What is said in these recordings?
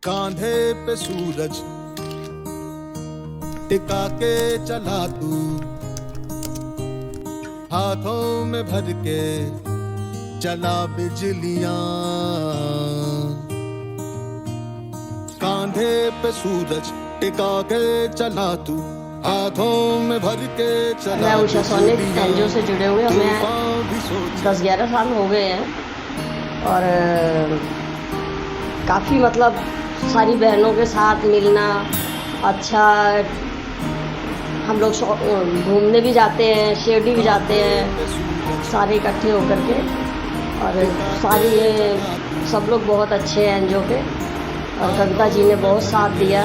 कांधे पे सूरज टिका के चला तू, हाथों में भर के चला बिजलियां। कांधे पे सूरज टिका के चला तू, हाथों में भर के चला। मैं उषा सोनी एनजीओ से जुड़े हुए हमें 10-11 साल हो गए हैं और काफ़ी मतलब सारी बहनों के साथ मिलना अच्छा। हम लोग घूमने भी जाते हैं, शिरडी भी जाते हैं, सारे इकट्ठे होकर के। और सारी सब लोग बहुत अच्छे हैं एनजीओ के, और कविता जी ने बहुत साथ दिया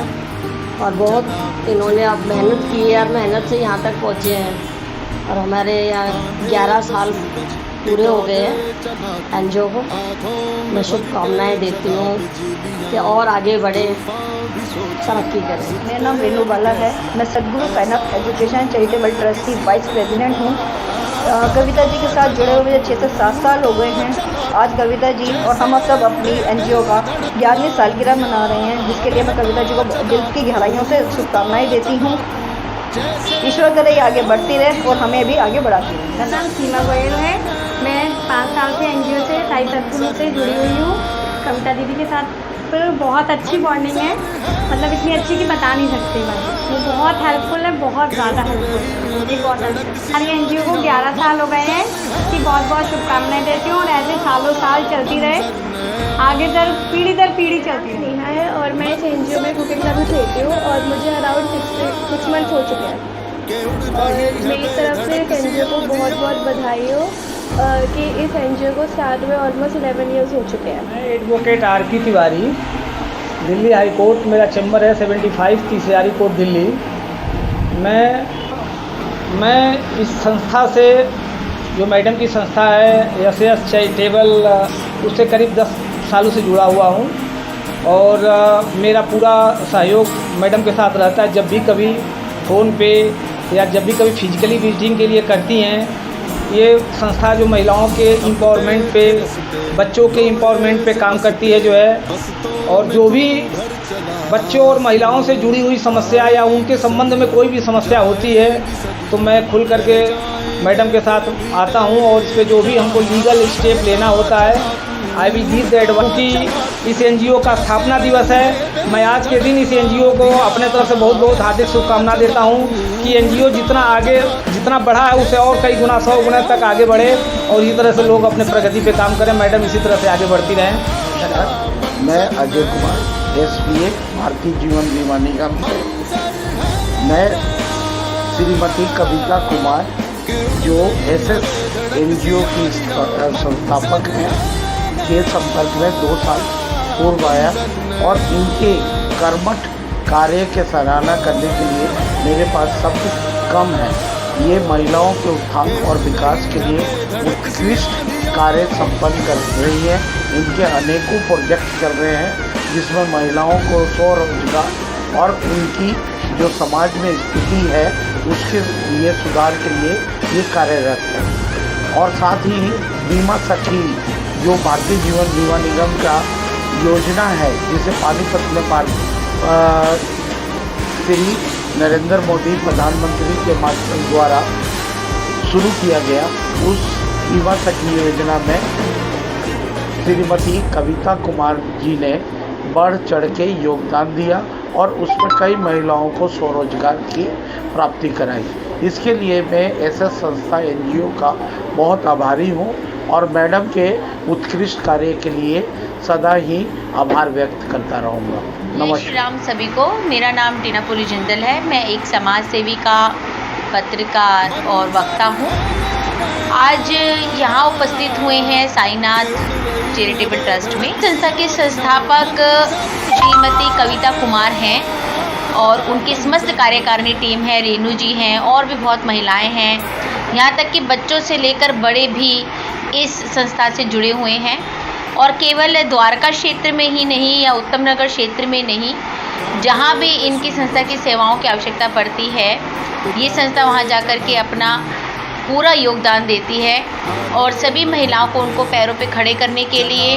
और बहुत इन्होंने अब मेहनत की है और मेहनत से यहाँ तक पहुँचे हैं। और हमारे यहाँ 11 साल पूरे हो गए हैं एनजीओ को। मैं शुभकामनाएँ देती हूँ कि और आगे बढ़े, तरक्की करें। मेरा नाम रेनू बाला है। मैं सदगुरु kind of education charitable trust की वाइस प्रेसिडेंट हूँ। कविता जी के साथ जुड़े हुए 6 से 7 साल हो गए हैं। आज कविता जी और हम सब अपनी एनजीओ का 11वीं सालगिरह मना रहे हैं, जिसके लिए मैं कविता जी को दिल की गहराइयों से शुभकामनाएँ देती हूँ। ईश्वर करे ये आगे बढ़ती रहे और हमें भी आगे बढ़ाती रहे। मेरा नाम सीमा गोयल है। मैं 5 साल से एनजीओ से साई सदगुरु से जुड़ी हुई हूँ। कविता दीदी के साथ तो बहुत अच्छी बॉन्डिंग है, मतलब इतनी अच्छी कि बता नहीं सकती मैं। वो बहुत हेल्पफुल है, बहुत ज़्यादा हेल्पफुल है, मुझे बहुत हेल्प। हमारी एनजीओ को 11 साल हो गए हैं। इसकी बहुत बहुत शुभकामनाएं देती हूँ और ऐसे सालों साल चलती रहे, आगे दर पीढ़ी चलती रहे है। और मैं इस एनजीओ में कुकिंग सर्विस लेती हूँ और मुझे अराउंड 6 मंथ हो चुके हैं। और मेरी तरफ से इस एनजीओ को बहुत बहुत बधाई हो कि इस एनजीओ को स्टार्ट हुए ऑलमोस्ट 11 ईयर्स हो चुके हैं। मैं advocate R K. Tiwari, Delhi high court मेरा चैम्बर है 75 तीसरी कोर्ट दिल्ली। मैं इस संस्था से, जो मैडम की संस्था है एस चैरिटेबल, उससे करीब 10 सालों से जुड़ा हुआ हूँ। और मेरा पूरा सहयोग मैडम के साथ रहता है। जब भी कभी फ़ोन पे या जब भी कभी फिजिकली विजिटिंग के लिए करती हैं। ये संस्था जो महिलाओं के एम्पावरमेंट पे, बच्चों के एम्पावरमेंट पे काम करती है जो है। और जो भी बच्चों और महिलाओं से जुड़ी हुई समस्या या उनके संबंध में कोई भी समस्या होती है तो मैं खुल करके मैडम के साथ आता हूँ। और इस पर जो भी हमको लीगल स्टेप लेना होता है, I will give the advice. कि इस एनजीओ का स्थापना दिवस है, मैं आज के दिन इस एनजीओ को अपने तरफ से बहुत बहुत हार्दिक शुभकामना देता हूँ कि एनजीओ जितना बढ़ा है उससे और कई गुना 100 गुना तक आगे बढ़े और इसी तरह से लोग अपने प्रगति पे काम करें। मैडम इसी तरह से आगे बढ़ती रहें। मैं अजय कुमार, SBA भारतीय जीवन बीमा निगम से। मैं श्रीमती कविता कुमार, जो SS एनजीओ की संस्थापक हैं, के संपर्क में 2 साल पूर्व आया और इनके कर्मठ कार्य के सराहना करने के लिए मेरे पास शब्द कम है। ये महिलाओं के उत्थान और विकास के लिए उत्कृष्ट कार्य संपन्न कर रही है। इनके अनेकों प्रोजेक्ट चल रहे हैं जिसमें महिलाओं को स्वरोजगार और उनकी जो समाज में स्थिति है उसके लिए सुधार के लिए ये कार्यरत है। और साथ ही बीमा सखी, जो भारतीय जीवन बीमा निगम का योजना है, जिसे पानीपत में श्री नरेंद्र मोदी प्रधानमंत्री के माध्यम द्वारा शुरू किया गया, उस बीमा सखी योजना में श्रीमती कविता कुमार जी ने बढ़ चढ़ के योगदान दिया और उसमें कई महिलाओं को स्वरोजगार की प्राप्ति कराई। इसके लिए मैं SS संस्था एनजीओ का बहुत आभारी हूँ और मैडम के उत्कृष्ट कार्य के लिए सदा ही आभार व्यक्त करता रहूँगा। नमस्कार। श्री राम सभी को। मेरा नाम टीनापुरी जिंदल है। मैं एक समाज सेविका, पत्रकार और वक्ता हूँ। आज यहाँ उपस्थित हुए हैं साईनाथ चैरिटेबल ट्रस्ट में। संस्था के संस्थापक श्रीमती कविता कुमार हैं और उनकी समस्त कार्यकारिणी टीम है, रेनू जी हैं और भी बहुत महिलाएं हैं। यहाँ तक कि बच्चों से लेकर बड़े भी इस संस्था से जुड़े हुए हैं। और केवल द्वारका क्षेत्र में ही नहीं या उत्तम नगर क्षेत्र में नहीं, जहाँ भी इनकी संस्था की सेवाओं की आवश्यकता पड़ती है, ये संस्था वहाँ जाकर के अपना पूरा योगदान देती है। और सभी महिलाओं को उनको पैरों पे खड़े करने के लिए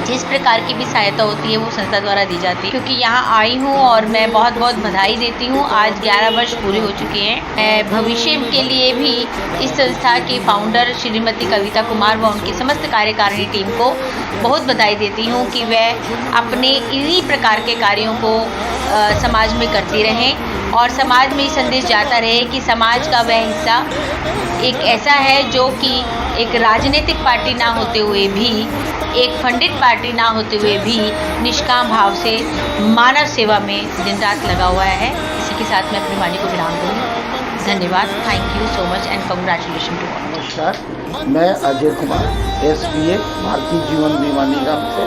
जिस प्रकार की भी सहायता होती है वो संस्था द्वारा दी जाती है। क्योंकि यहाँ आई हूँ और मैं बहुत बहुत बधाई देती हूँ। आज 11 वर्ष पूरे हो चुके हैं। मैं भविष्य के लिए भी इस संस्था के फाउंडर श्रीमती कविता कुमार व उनकी समस्त कार्यकारिणी टीम को बहुत बधाई देती हूँ कि वह अपने इन्हीं प्रकार के कार्यों को समाज में करती रहें और समाज में ये संदेश जाता रहे कि समाज का वह हिस्सा एक ऐसा है जो कि एक राजनीतिक पार्टी ना होते हुए भी, एक फंडित पार्टी ना होते हुए भी निष्काम भाव से मानव सेवा में दिन रात लगा हुआ है। इसी के साथ मैं अपनी वाणी को विराम दूँगी। धन्यवाद। Thank you so much and congratulation to all. नमस्कार, मैं अजय कुमार, SBA भारतीय जीवन बीमा निगम से।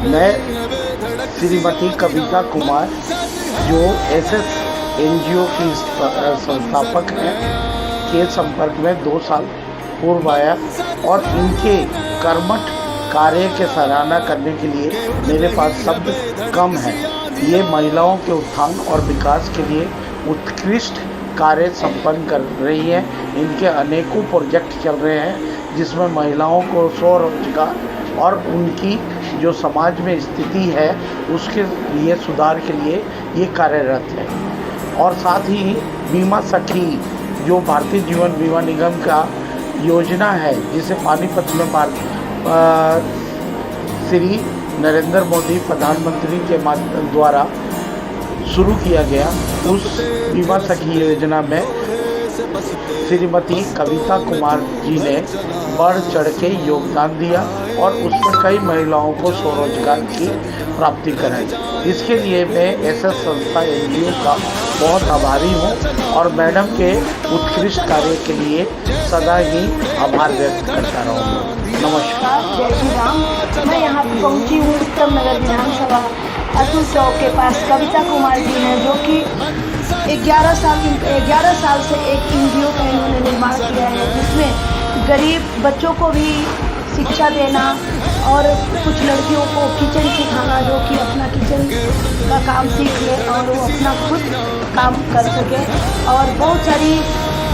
मैं श्रीमती कविता कुमार जो SS NGO की संस्थापक हैं के संपर्क में 2 साल पूर्व आया और इनके कर्मठ कार्य के सराहना करने के लिए मेरे पास शब्द कम है। ये महिलाओं के उत्थान और विकास के लिए उत्कृष्ट कार्य संपन्न कर रही है। इनके अनेकों प्रोजेक्ट चल रहे हैं जिसमें महिलाओं को स्वरोजगार और उनकी जो समाज में स्थिति है उसके लिए सुधार के लिए ये कार्यरत है। और साथ ही बीमा सखी जो भारतीय जीवन बीमा निगम का योजना है जिसे पानीपत में श्री नरेंद्र मोदी प्रधानमंत्री के द्वारा शुरू किया गया, उस बीमा सखी योजना में श्रीमती कविता कुमार जी ने बढ़ चढ़ के योगदान दिया और उसमें कई महिलाओं को स्वरोजगार की प्राप्ति कराई। इसके लिए मैं SS संस्था NGO का बहुत आभारी हूँ और मैडम के उत्कृष्ट कार्य के लिए सदा ही आभार व्यक्त करता रहूँगा। नमस्कार। जय श्री राम। मैं यहाँ पर पहुँची हूँ उत्तम नगर विधानसभा अतुल चौक के पास। कविता कुमार जी हैं जो कि 11 साल से एक NGO का इन्होंने निर्माण किया है जिसमें गरीब बच्चों को भी शिक्षा देना और कुछ लड़कियों को किचन सिखाना जो कि अपना किचन का काम सीख ले और वो अपना खुद काम कर सके। और बहुत सारी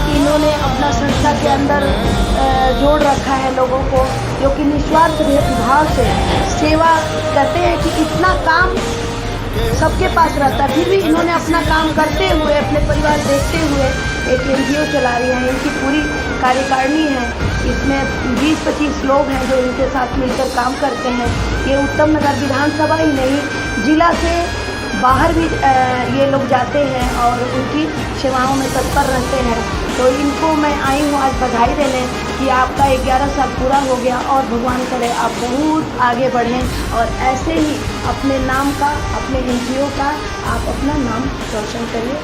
इन्होंने अपना संस्था के अंदर जोड़ रखा है लोगों को जो कि निस्वार्थ भाव से सेवा करते हैं कि इतना काम सबके पास रहता है फिर भी इन्होंने अपना काम करते हुए अपने परिवार देखते हुए एक NGO चला रही है। इनकी पूरी कार्यकारिणी है, इसमें 20-25 लोग हैं जो इनके साथ मिलकर काम करते हैं। ये उत्तम नगर विधानसभा ही नहीं जिला से बाहर भी ये लोग जाते हैं और उनकी सेवाओं में तत्पर रहते हैं। तो इनको मैं आई हूँ आज बधाई देने कि आपका 11 साल पूरा हो गया और भगवान करे आप बहुत आगे बढ़ें और ऐसे ही अपने नाम का, अपने NGO का आप अपना नाम रोशन करिए।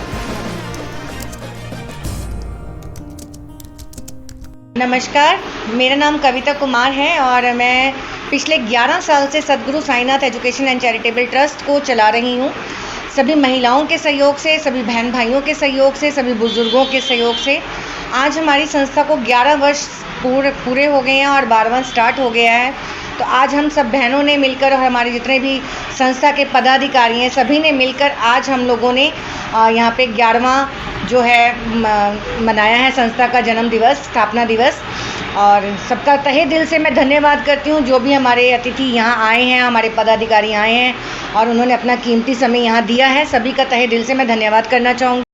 नमस्कार, मेरा नाम कविता कुमार है और मैं पिछले 11 साल से Sadguru Sainath education and charitable trust को चला रही हूँ। सभी महिलाओं के सहयोग से, सभी बहन भाइयों के सहयोग से, सभी बुजुर्गों के सहयोग से आज हमारी संस्था को 11 वर्ष पूरे हो गए हैं और 12वां स्टार्ट हो गया है। तो आज हम सब बहनों ने मिलकर और हमारे जितने भी संस्था के पदाधिकारी हैं सभी ने मिलकर आज हम लोगों ने यहाँ पे 11वां जो है मनाया है संस्था का जन्म दिवस, स्थापना दिवस। और सबका तहे दिल से मैं धन्यवाद करती हूँ जो भी हमारे अतिथि यहाँ आए हैं, हमारे पदाधिकारी आए हैं और उन्होंने अपना कीमती समय यहाँ दिया है। सभी का तहे दिल से मैं धन्यवाद करना चाहूँगी।